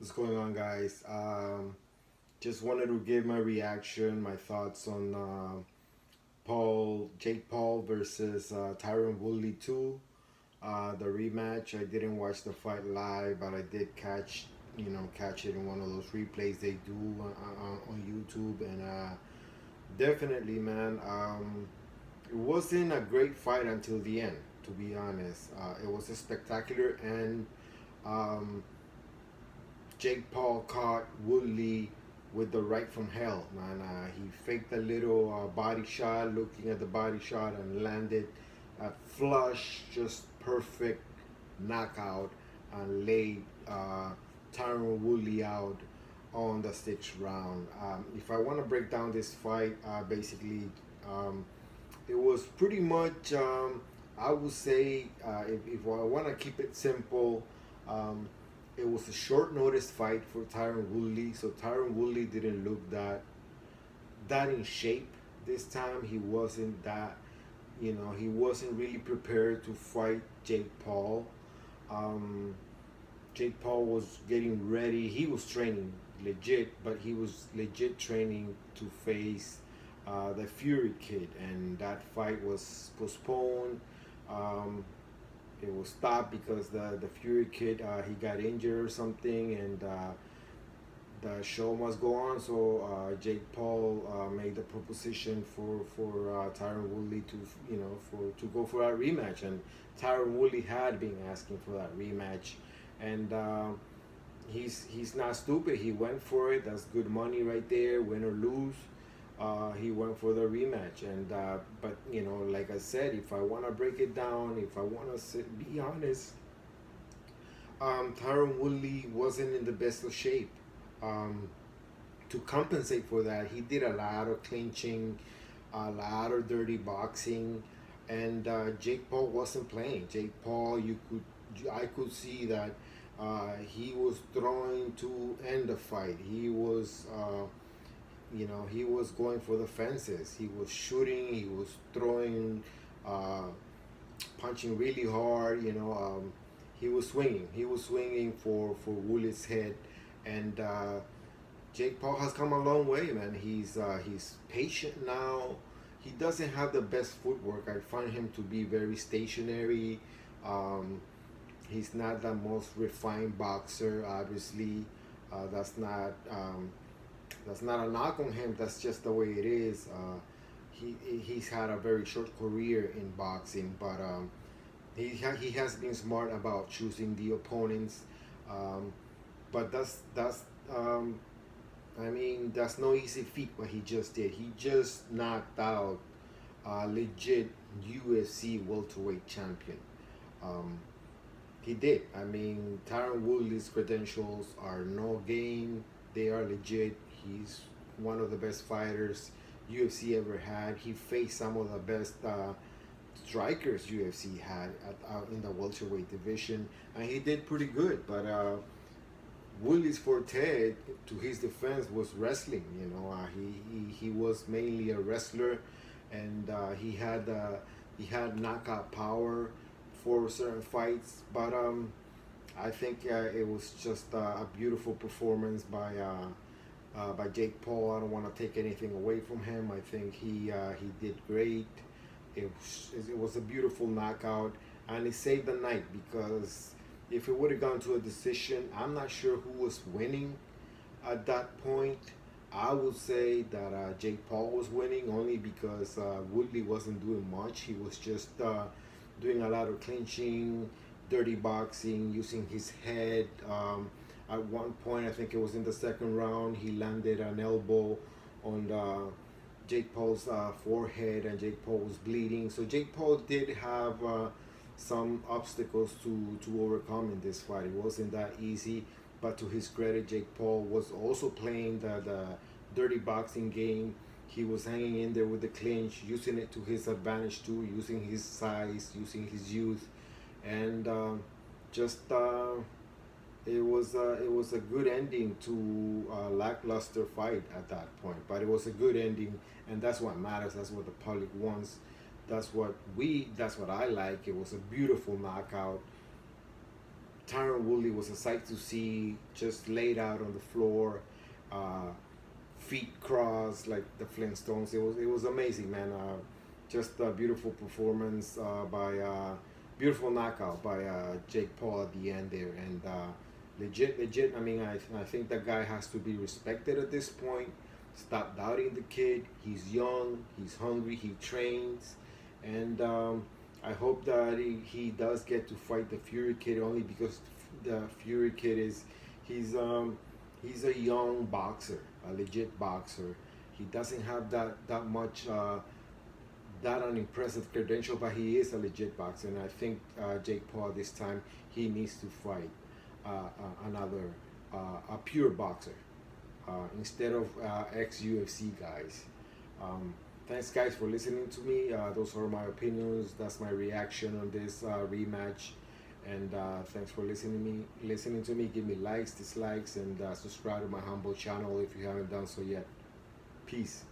What's going on, guys? Just wanted to give my reaction, my thoughts on Jake Paul versus Tyron Woodley II. The rematch. I didn't watch the fight live, but I did catch it in one of those replays they do on YouTube, and definitely, man. It wasn't a great fight until the end. To be honest, it was a spectacular end. Um, Jake Paul caught Woodley with the right from hell, man. He faked a little body shot, looking at the body shot, and landed a flush, just perfect knockout, and laid Tyron Woodley out on the sixth round. If I want to break down this fight, basically, it was pretty much, I would say, if I want to keep it simple, um, it was a short notice fight for Tyron Woodley, so Tyron Woodley didn't look that in shape this time. He wasn't that, he wasn't really prepared to fight Jake Paul. Um, Jake Paul was getting ready. He was training legit, but he was legit training to face the Fury Kid, and that fight was postponed. Um, it was stopped because the Fury Kid he got injured or something, and the show must go on. So Jake Paul made the proposition for Tyron Woodley to to go for that rematch, and Tyron Woodley had been asking for that rematch, and he's not stupid. He went for it. That's good money right there, win or lose. He went for the rematch, and but like I said, if I want to break it down, if I want to be honest, Tyron Woodley wasn't in the best of shape. Um, to compensate for that, he did a lot of clinching, a lot of dirty boxing, and Jake Paul wasn't playing. Jake Paul, I could see that he was throwing to end the fight. He was going for the fences. He was shooting. He was throwing, uh, punching really hard. He was swinging. He was swinging for Woodley's head, and Jake Paul has come a long way, man. He's patient now. He doesn't have the best footwork. I find him to be very stationary. Um, he's not the most refined boxer. Obviously, that's not a knock on him. That's just the way it is. He's had a very short career in boxing, but he has been smart about choosing the opponents. Um, but um, that's no easy feat what he just did. He just knocked out a legit UFC welterweight champion. Um, he did. Tyron Woodley's credentials are no game. They are legit. He's one of the best fighters UFC ever had. He faced some of the best strikers UFC had in the welterweight division, and he did pretty good. But Woodley's forte, to his defense, was wrestling. He was mainly a wrestler, and he had knockout power for certain fights. But I think it was just a beautiful performance by Jake Paul. I don't want to take anything away from him. I think he did great. It was a beautiful knockout, and it saved the night because if it would have gone to a decision, I'm not sure who was winning at that point. I would say that Jake Paul was winning only because Woodley wasn't doing much. He was just doing a lot of clinching, dirty boxing, using his head. At one point, I think it was in the second round, he landed an elbow on Jake Paul's forehead, and Jake Paul was bleeding. So Jake Paul did have some obstacles to overcome in this fight. It wasn't that easy, but to his credit, Jake Paul was also playing the dirty boxing game. He was hanging in there with the clinch, using it to his advantage too, using his size, using his youth, and just it was a good ending to a lackluster fight at that point. But it was a good ending, and that's what matters. That's what the public wants. That's what I like. It was a beautiful knockout. Tyron Woodley was a sight to see, just laid out on the floor, uh, feet crossed like the Flintstones. It was amazing, man. Just a beautiful performance by beautiful knockout by Jake Paul at the end there, and legit. I mean, I think that guy has to be respected at this point. Stop doubting the kid. He's young. He's hungry. He trains, and I hope that he does get to fight the Fury Kid, only because the Fury Kid he's a young boxer, a legit boxer. He doesn't have that much that unimpressive credential, but he is a legit boxer, and I think Jake Paul this time he needs to fight another a pure boxer instead of ex UFC guys. Thanks, guys, for listening to me. Those are my opinions. That's my reaction on this rematch. And thanks for listening to me. Give me likes, dislikes, and subscribe to my humble channel if you haven't done so yet. Peace.